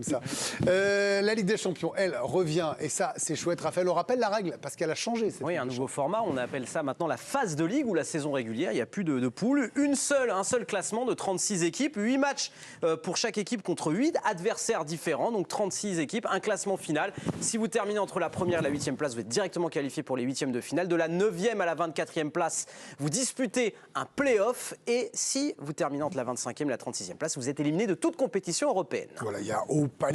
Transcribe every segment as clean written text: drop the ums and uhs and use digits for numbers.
Ça. La Ligue des Champions, elle, revient. Et ça, c'est chouette. Raphaël, on rappelle la règle, parce qu'elle a changé. Oui, un nouveau format. On appelle ça maintenant la phase de Ligue ou la saison régulière. Il n'y a plus de poules. Un seul classement de 36 équipes. 8 matchs pour chaque équipe contre 8 adversaires différents. Donc 36 équipes, un classement final. Si vous terminez entre la première et la 8e place, vous êtes directement qualifié pour les 8e de finale. De la 9e à la 24e place, vous disputez un play-off. Et si vous terminez entre la 25e et la 36e place, vous êtes éliminé de toute compétition européenne. Voilà, il y a,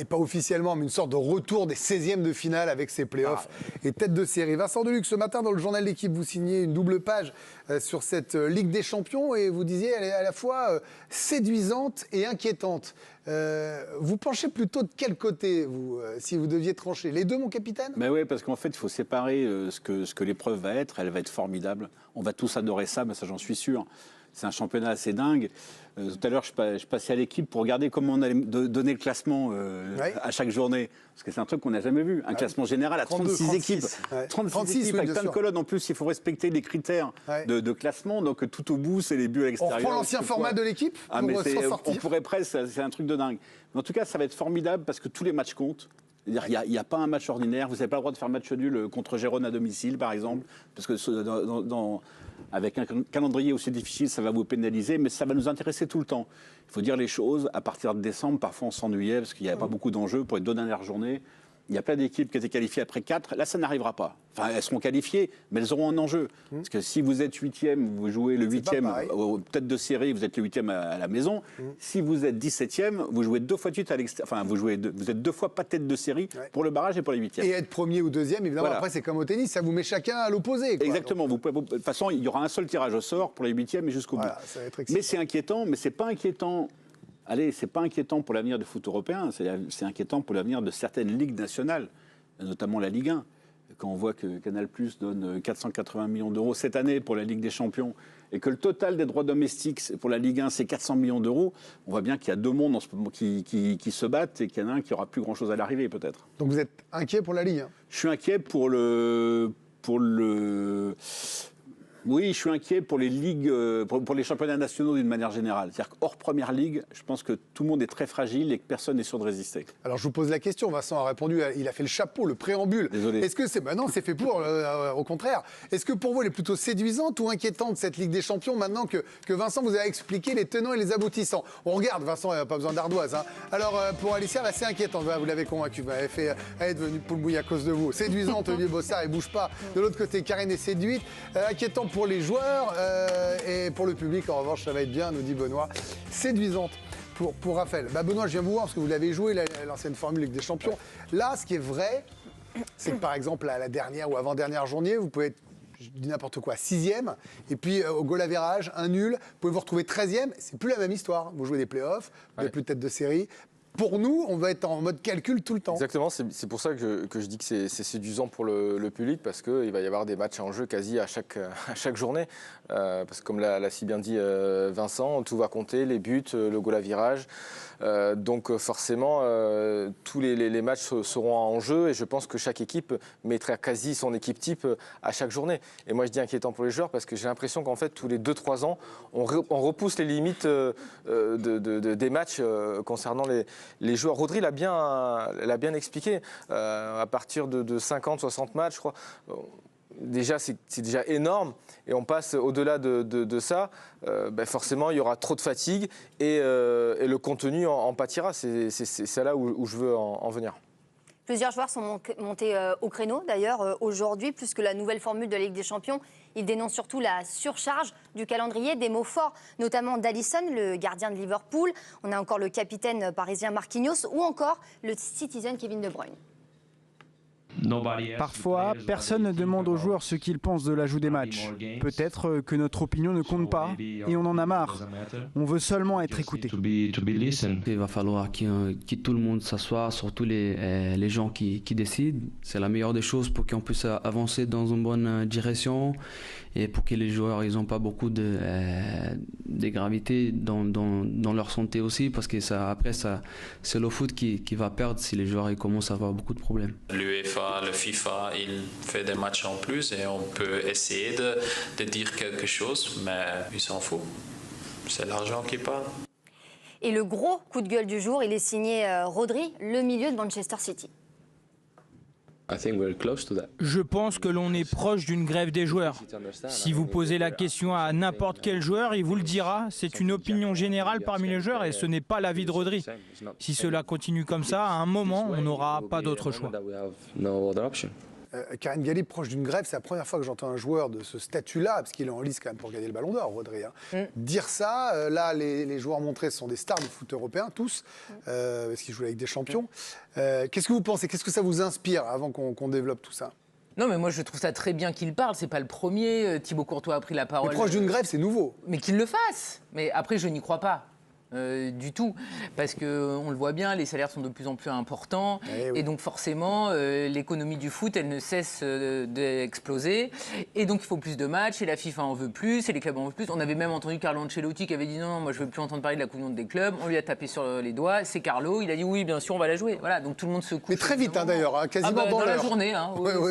pas officiellement, mais une sorte de retour des 16e de finale avec ces playoffs et tête de série. Vincent Deluc, ce matin, dans le journal L'équipe, vous signez une double page sur cette Ligue des Champions et vous disiez elle est à la fois séduisante et inquiétante. Vous penchez plutôt de quel côté, vous, si vous deviez trancher? Les deux, mon capitaine? Mais oui, parce qu'en fait, il faut séparer ce que l'épreuve va être. Elle va être formidable. On va tous adorer ça, mais ça, j'en suis sûr. C'est un championnat assez dingue. Tout à l'heure, je passais à l'équipe pour regarder comment on allait donner le classement à chaque journée. Parce que c'est un truc qu'on n'a jamais vu. Un classement général à 36 équipes. 36 équipes avec plein de colonnes. En plus, il faut respecter les critères de classement. Donc, tout au bout, c'est les buts à l'extérieur. On reprend l'ancien format de l'équipe on pourrait presque, c'est un truc de dingue. Mais en tout cas, ça va être formidable parce que tous les matchs comptent. Il n'y a pas un match ordinaire. Vous n'avez pas le droit de faire match nul contre Gérone à domicile, par exemple. Parce que avec un calendrier aussi difficile, ça va vous pénaliser, mais ça va nous intéresser tout le temps. Il faut dire les choses. À partir de décembre, parfois on s'ennuyait parce qu'il n'y avait pas beaucoup d'enjeux pour les 2 dernières journées. Il y a plein d'équipes qui étaient qualifiées après 4. Là, ça n'arrivera pas. Enfin, elles seront qualifiées, mais elles auront un enjeu. Parce que si vous êtes 8e, vous jouez le 8e, tête de série, vous êtes le 8e à la maison. Si vous êtes 17e, vous jouez 2 fois de suite à l'extérieur. Enfin, vous êtes 2 fois pas tête de série pour le barrage et pour les 8e. Et être premier ou deuxième, évidemment, après, c'est comme au tennis, ça vous met chacun à l'opposé. Exactement. De toute façon, il y aura un seul tirage au sort pour les 8e et jusqu'au bout. Ça va être excitant. Mais c'est inquiétant, mais c'est pas inquiétant. Allez, c'est pas inquiétant pour l'avenir du foot européen, c'est inquiétant pour l'avenir de certaines ligues nationales, notamment la Ligue 1. Quand on voit que Canal+ donne 480 millions d'euros cette année pour la Ligue des Champions et que le total des droits domestiques pour la Ligue 1, c'est 400 millions d'euros, on voit bien qu'il y a 2 mondes en ce moment qui se battent et qu'il y en a un qui n'aura plus grand-chose à l'arrivée peut-être. Donc vous êtes inquiet pour la Ligue 1? Je suis inquiet Oui, je suis inquiet pour les ligues, pour les championnats nationaux d'une manière générale. C'est-à-dire qu'hors première ligue, je pense que tout le monde est très fragile et que personne n'est sûr de résister. Alors je vous pose la question, Vincent a répondu, il a fait le chapeau, le préambule. Désolé. Est-ce que c'est... non, c'est fait pour, au contraire. Est-ce que pour vous, elle est plutôt séduisante ou inquiétante, cette Ligue des Champions, maintenant que Vincent vous a expliqué les tenants et les aboutissants? On regarde, Vincent, il n'a pas besoin d'ardoise. Alors pour Alicia, c'est inquiétant, vous l'avez convaincu, vous m'avez fait, elle est devenue poule mouille à cause de vous. Séduisante, Olivier Bossard, il ne bouge pas. De l'autre côté, Karine est séduite. Inquiétant pour les joueurs. Et pour le public, en revanche, ça va être bien, nous dit Benoît. Séduisante pour Raphaël. Benoît, je viens vous voir parce que vous l'avez joué, l'ancienne formule Ligue des Champions. Là, ce qui est vrai, c'est que par exemple, à la dernière ou avant-dernière journée, vous pouvez être, je dis n'importe quoi, 6e, et puis au goal average, un nul, vous pouvez vous retrouver 13e, c'est plus la même histoire. Vous jouez des playoffs, vous n'avez plus de tête de série. Pour nous, on va être en mode calcul tout le temps. Exactement, c'est pour ça que je dis que c'est séduisant pour le public, parce qu'il va y avoir des matchs en jeu quasi à chaque journée. Parce que comme l'a si bien dit Vincent, tout va compter, les buts, le goal à virage. Donc forcément, tous les matchs seront en jeu et je pense que chaque équipe mettra quasi son équipe type à chaque journée. Et moi je dis inquiétant pour les joueurs parce que j'ai l'impression qu'en fait tous les 2-3 ans, on repousse les limites des matchs concernant les joueurs. Rodri l'a bien expliqué, à partir de 50-60 matchs, je crois. Déjà, c'est déjà énorme et on passe au-delà de ça, forcément il y aura trop de fatigue et le contenu en pâtira. C'est là où je veux en venir. Plusieurs joueurs sont montés au créneau d'ailleurs aujourd'hui, plus que la nouvelle formule de la Ligue des Champions. Ils dénoncent surtout la surcharge du calendrier, des mots forts, notamment d'Alisson, le gardien de Liverpool. On a encore le capitaine parisien Marquinhos ou encore le Citizen Kevin De Bruyne. Parfois, personne ne demande aux joueurs ce qu'ils pensent de l'ajout des matchs. Peut-être que notre opinion ne compte pas et on en a marre. On veut seulement être écouté. Il va falloir que tout le monde s'assoie, surtout les gens qui décident. C'est la meilleure des choses pour qu'on puisse avancer dans une bonne direction et pour que les joueurs n'ont pas beaucoup de gravité dans leur santé aussi, parce que après, c'est le foot qui va perdre si les joueurs commencent à avoir beaucoup de problèmes. L'UEFA, le FIFA, il fait des matchs en plus et on peut essayer de dire quelque chose, mais ils s'en foutent. C'est l'argent qui parle. Et le gros coup de gueule du jour, il est signé Rodri, le milieu de Manchester City. Je pense que l'on est proche d'une grève des joueurs. Si vous posez la question à n'importe quel joueur, il vous le dira. C'est une opinion générale parmi les joueurs et ce n'est pas l'avis de Rodri. Si cela continue comme ça, à un moment, on n'aura pas d'autre choix. Karine Galli, proche d'une grève, c'est la première fois que j'entends un joueur de ce statut-là, parce qu'il est en lice quand même pour gagner le Ballon d'Or, Rodri. Dire ça, là, les joueurs montrés sont des stars du foot européen, tous, parce qu'ils jouent avec des champions. Qu'est-ce que vous pensez? Qu'est-ce que ça vous inspire avant qu'on développe tout ça? Non, mais moi je trouve ça très bien qu'il parle. C'est pas le premier. Thibaut Courtois a pris la parole. Mais proche d'une grève, c'est nouveau. Mais qu'il le fasse. Mais après, je n'y crois pas. Du tout, parce qu'on le voit bien, les salaires sont de plus en plus importants et donc forcément l'économie du foot elle ne cesse d'exploser et donc il faut plus de matchs et la FIFA en veut plus et les clubs en veulent plus. On avait même entendu Carlo Ancelotti qui avait dit non, moi je veux plus entendre parler de la Coupe du Monde des clubs. On lui a tapé sur les doigts, c'est Carlo, il a dit oui bien sûr on va la jouer. Voilà, donc tout le monde se couche. Mais très vite d'ailleurs, quasiment dans la journée,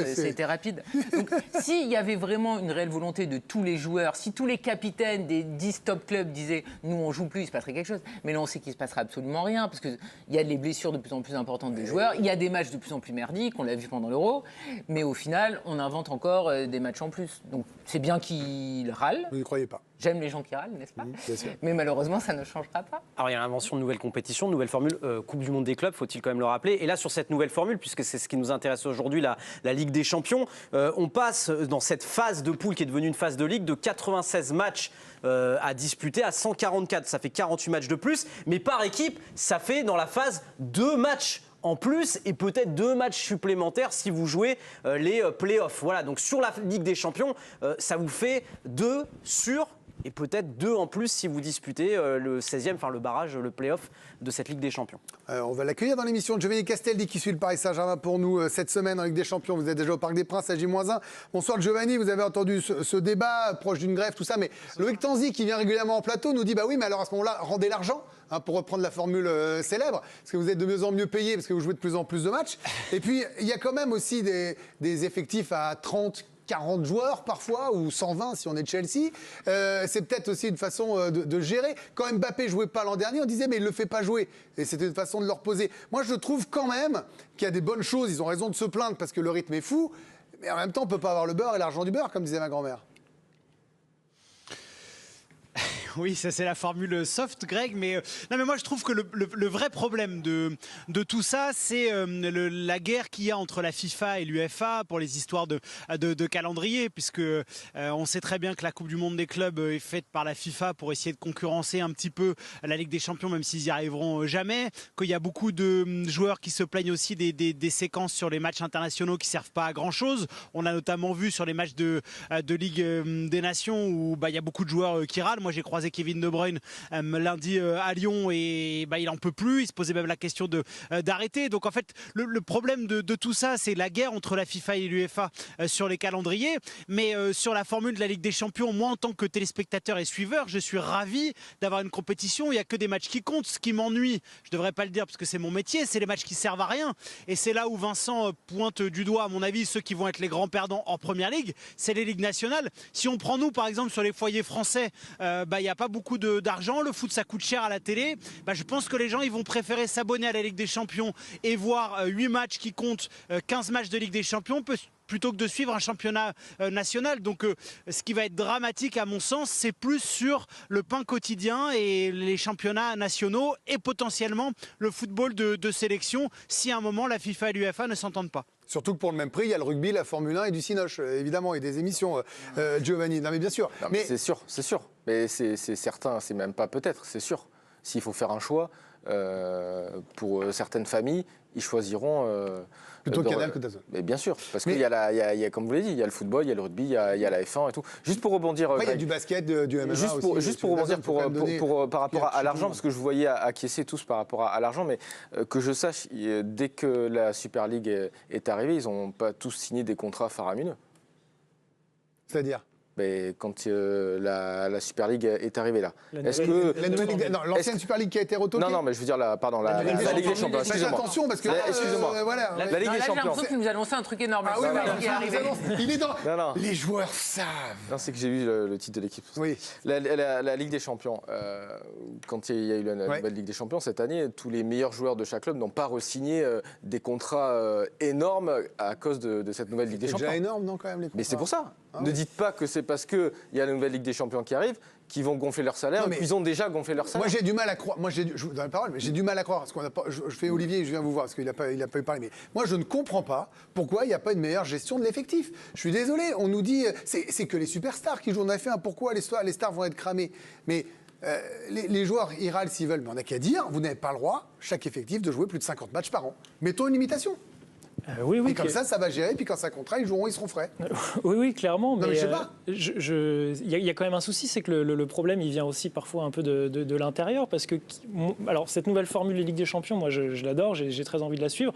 c'était rapide. Donc s'il y avait vraiment une réelle volonté de tous les joueurs, si tous les capitaines des 10 top clubs disaient nous on joue plus, il se passerait quelque chose. Mais là, on sait qu'il ne se passera absolument rien, parce qu'il y a des blessures de plus en plus importantes des joueurs, il y a des matchs de plus en plus merdiques, on l'a vu pendant l'Euro, mais au final, on invente encore des matchs en plus. Donc c'est bien qu'il râle. Vous n'y croyez pas? J'aime les gens qui râlent, n'est-ce pas? Bien sûr. Mais malheureusement, ça ne changera pas. Alors, il y a l'invention de nouvelles compétitions, de nouvelles formules, Coupe du Monde des clubs, faut-il quand même le rappeler. Et là, sur cette nouvelle formule, puisque c'est ce qui nous intéresse aujourd'hui, la Ligue des Champions, on passe dans cette phase de poule qui est devenue une phase de Ligue de 96 matchs à disputer à 144. Ça fait 48 matchs de plus, mais par équipe, ça fait dans la phase 2 matchs en plus et peut-être 2 matchs supplémentaires si vous jouez les playoffs. Voilà, donc sur la Ligue des Champions, ça vous fait 2 sur... et peut-être 2 en plus si vous disputez le 16e, enfin le barrage, le play-off de cette Ligue des Champions. On va l'accueillir dans l'émission. Giovanni Castaldi qui suit le Paris Saint-Germain pour nous cette semaine en Ligue des Champions. Vous êtes déjà au Parc des Princes à J-1. Bonsoir Giovanni, vous avez entendu ce débat proche d'une grève, tout ça, mais Loïc Tanzi qui vient régulièrement en plateau nous dit bah oui, mais alors à ce moment-là, rendez l'argent. Pour reprendre la formule célèbre, parce que vous êtes de mieux en mieux payé, parce que vous jouez de plus en plus de matchs. Et puis, il y a quand même aussi des effectifs à 30, 40 joueurs parfois, ou 120 si on est de Chelsea. C'est peut-être aussi une façon de gérer. Quand Mbappé jouait pas l'an dernier, on disait mais il le fait pas jouer. Et c'était une façon de le reposer. Moi, je trouve quand même qu'il y a des bonnes choses. Ils ont raison de se plaindre parce que le rythme est fou. Mais en même temps, on peut pas avoir le beurre et l'argent du beurre, comme disait ma grand-mère. Oui, ça c'est la formule soft, Greg, mais non, mais moi je trouve que le vrai problème de tout ça, c'est la guerre qu'il y a entre la FIFA et l'UEFA pour les histoires de calendrier, puisque on sait très bien que la Coupe du Monde des clubs est faite par la FIFA pour essayer de concurrencer un petit peu la Ligue des Champions, même s'ils y arriveront jamais, qu'il y a beaucoup de joueurs qui se plaignent aussi des séquences sur les matchs internationaux qui servent pas à grand chose. On a notamment vu sur les matchs de Ligue des Nations où il y a beaucoup de joueurs qui râlent. Moi j'ai croisé Kevin De Bruyne lundi à Lyon et il en peut plus, il se posait même la question d'arrêter. Donc en fait le problème de tout ça, c'est la guerre entre la FIFA et l'UEFA sur les calendriers, mais sur la formule de la Ligue des Champions, moi en tant que téléspectateur et suiveur, je suis ravi d'avoir une compétition où il n'y a que des matchs qui comptent. Ce qui m'ennuie, je ne devrais pas le dire parce que c'est mon métier, c'est les matchs qui servent à rien, et c'est là où Vincent pointe du doigt à mon avis ceux qui vont être les grands perdants en Première Ligue, c'est les ligues nationales. Si on prend nous par exemple sur les foyers français, il n'y a pas beaucoup d'argent, le foot ça coûte cher à la télé, je pense que les gens ils vont préférer s'abonner à la Ligue des Champions et voir 8 matchs qui comptent 15 matchs de Ligue des Champions plutôt que de suivre un championnat national. Donc ce qui va être dramatique à mon sens, c'est plus sur le pain quotidien et les championnats nationaux et potentiellement le football de sélection si à un moment la FIFA et l'UEFA ne s'entendent pas. Surtout que pour le même prix, il y a le rugby, la Formule 1 et du Cinoche, évidemment, et des émissions, Giovanni. Non mais bien sûr. Non, mais c'est sûr. Mais c'est certain, c'est même pas peut-être, c'est sûr. S'il faut faire un choix, pour certaines familles, ils choisiront... plutôt Canal que DAZN. Mais bien sûr, parce qu'il y a, comme vous l'avez dit, il y a le football, il y a le rugby, il y a la F1 et tout. Juste pour rebondir... Après, il y a du basket, du MMA juste pour rebondir par rapport à l'argent, parce que je vous voyais acquiescer tous par rapport à l'argent, mais que je sache, dès que la Super League est arrivée, ils n'ont pas tous signé des contrats faramineux. C'est-à-dire ? quand la Super League est arrivée là. Est-ce que l'ancienne Super League qui a été retoquée? Non, mais je veux dire la Ligue des Champions. Excusez-moi. Attention parce que excusez-moi. Voilà. La Ligue des J'ai Champions. l'impression qu'il nous annonçait un truc énorme. Ah oui, qui est arrivé. il est dans. Non. Les joueurs savent. Non, c'est que j'ai vu le titre de l'équipe. Oui. La Ligue des Champions. Quand il y a eu la nouvelle Ligue des Champions cette année, tous les meilleurs joueurs de chaque club n'ont pas re-signé des contrats énormes à cause de cette nouvelle Ligue des Champions. C'est déjà énorme, non, quand même, les contrats. Mais c'est pour ça. Ne dites pas que c'est parce qu'il y a la nouvelle Ligue des Champions qui arrive qu'ils vont gonfler leur salaire, qu'ils ont déjà gonflé leur salaire. Moi, j'ai du mal à croire. Je vous donne la parole, mais j'ai du mal à croire. Parce qu'on a pas, je fais Olivier et je viens vous voir, parce qu'il n'a pas eu parlé. Mais moi, je ne comprends pas pourquoi il n'y a pas une meilleure gestion de l'effectif. Je suis désolé, on nous dit c'est que les superstars qui jouent en F1. Pourquoi les stars vont être cramées? Mais les joueurs, ils râlent s'ils veulent, mais on n'a qu'à dire, vous n'avez pas le droit, chaque effectif, de jouer plus de 50 matchs par an. Mettons une limitation. Oui, et comme ça va gérer, puis quand ça comptera, ils joueront, ils seront frais. Oui, clairement. Non, mais je sais pas. Il y a quand même un souci, c'est que le problème, il vient aussi parfois un peu de l'intérieur, parce que alors cette nouvelle formule de Ligue des Champions, moi, je l'adore, j'ai très envie de la suivre.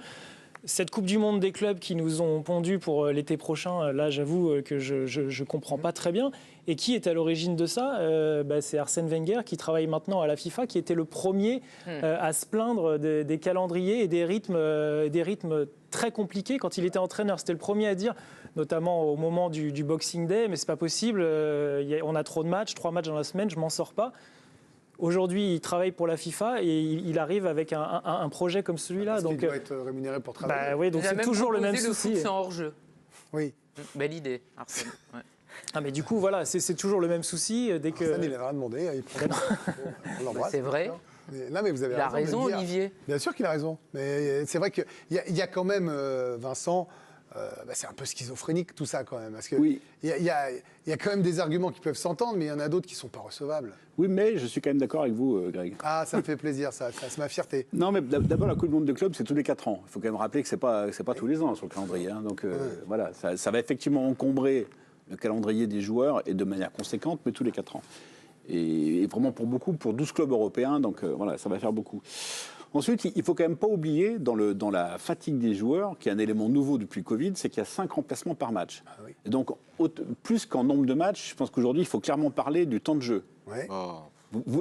Cette Coupe du Monde des clubs qui nous ont pondu pour l'été prochain, là, j'avoue que je ne comprends pas très bien. Et qui est à l'origine de ça? C'est Arsène Wenger, qui travaille maintenant à la FIFA, qui était le premier à se plaindre des calendriers et des rythmes très compliqués quand il était entraîneur. C'était le premier à dire, notamment au moment du Boxing Day, mais c'est pas possible, on a trop de matchs, 3 matchs dans la semaine, je m'en sors pas. Aujourd'hui, il travaille pour la FIFA et il arrive avec un projet comme celui-là. Donc, il doit être rémunéré pour travailler. Oui, donc c'est toujours le même souci. Le foot, c'est hors-jeu. Oui. Belle idée, Arsène. Ouais. Ah, mais du coup, voilà, c'est toujours le même souci. Dès que... Arsène, il n'a rien demandé. On l'embrasse. C'est vrai. Non, mais vous avez raison, Olivier. Bien sûr qu'il a raison. Mais c'est vrai qu'il y a quand même, Vincent, c'est un peu schizophrénique tout ça quand même. Parce que il y a quand même des arguments qui peuvent s'entendre, mais il y en a d'autres qui ne sont pas recevables. Oui, mais je suis quand même d'accord avec vous, Greg. Ah, ça me fait plaisir, ça c'est ma fierté. Non, mais d'abord, la Coupe du Monde de club, c'est tous les 4 ans. Il faut quand même rappeler que c'est pas tous les ans sur le calendrier. Hein. Donc voilà, ça va effectivement encombrer le calendrier des joueurs et de manière conséquente, mais tous les 4 ans. Et vraiment pour beaucoup, pour 12 clubs européens, donc voilà, ça va faire beaucoup. Ensuite, il ne faut quand même pas oublier, dans la fatigue des joueurs, qui est un élément nouveau depuis le Covid, c'est qu'il y a 5 remplacements par match. Ah oui. Et donc, plus qu'en nombre de matchs, je pense qu'aujourd'hui, il faut clairement parler du temps de jeu. Ouais.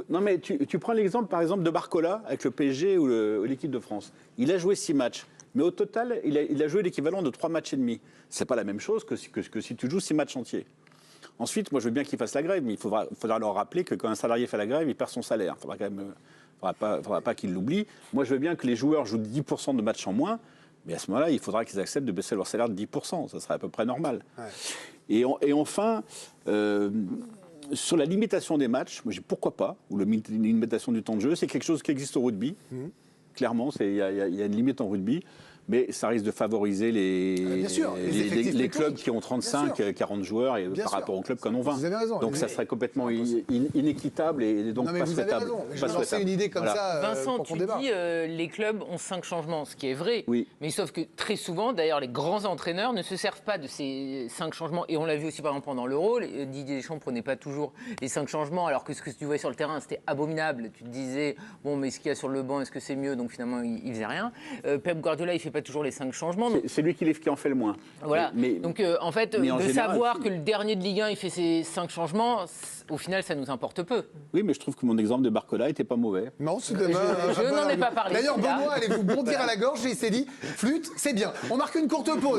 Non, mais tu prends l'exemple, par exemple, de Barcola avec le PSG ou l'équipe de France. Il a joué 6 matchs. Mais au total, il a joué l'équivalent de 3 matchs et demi. Ce n'est pas la même chose que si tu joues 6 matchs entiers. Ensuite, moi, je veux bien qu'ils fassent la grève, mais il faudra leur rappeler que quand un salarié fait la grève, il perd son salaire. Il ne faudra pas qu'il l'oublie. Moi, je veux bien que les joueurs jouent 10% de matchs en moins, mais à ce moment-là, il faudra qu'ils acceptent de baisser leur salaire de 10%. Ça serait à peu près normal. Ouais. Et enfin, sur la limitation des matchs, moi, je dis pourquoi pas, ou la limitation du temps de jeu, c'est quelque chose qui existe au rugby. Clairement, il y a une limite en rugby. Mais ça risque de favoriser les clubs qui ont 35, 40 joueurs par rapport aux clubs qui en ont 20. Vous avez raison. Donc ça serait complètement inéquitable et donc pas souhaitable. Je vais lancer une idée comme ça. Vincent, tu dis les clubs ont 5 changements, ce qui est vrai. Oui. Mais sauf que très souvent, d'ailleurs, les grands entraîneurs ne se servent pas de ces 5 changements. Et on l'a vu aussi par exemple pendant l'Euro. Didier Deschamps ne prenait pas toujours les 5 changements, alors que ce que tu voyais sur le terrain, c'était abominable. Tu te disais, bon, mais ce qu'il y a sur le banc, est-ce que c'est mieux? Donc finalement, il faisait rien. Pep Guardiola, il fait pas toujours les 5 changements. C'est lui qui en fait le moins. Voilà. Donc en fait, de savoir que le dernier de Ligue 1, il fait ses 5 changements, au final, ça nous importe peu. Oui, mais je trouve que mon exemple de Barcola n'était pas mauvais. Non, c'est demain. Je n'en ai pas parlé. D'ailleurs, Benoît allait vous bondir à la gorge et il s'est dit, flûte, c'est bien. On marque une courte pause.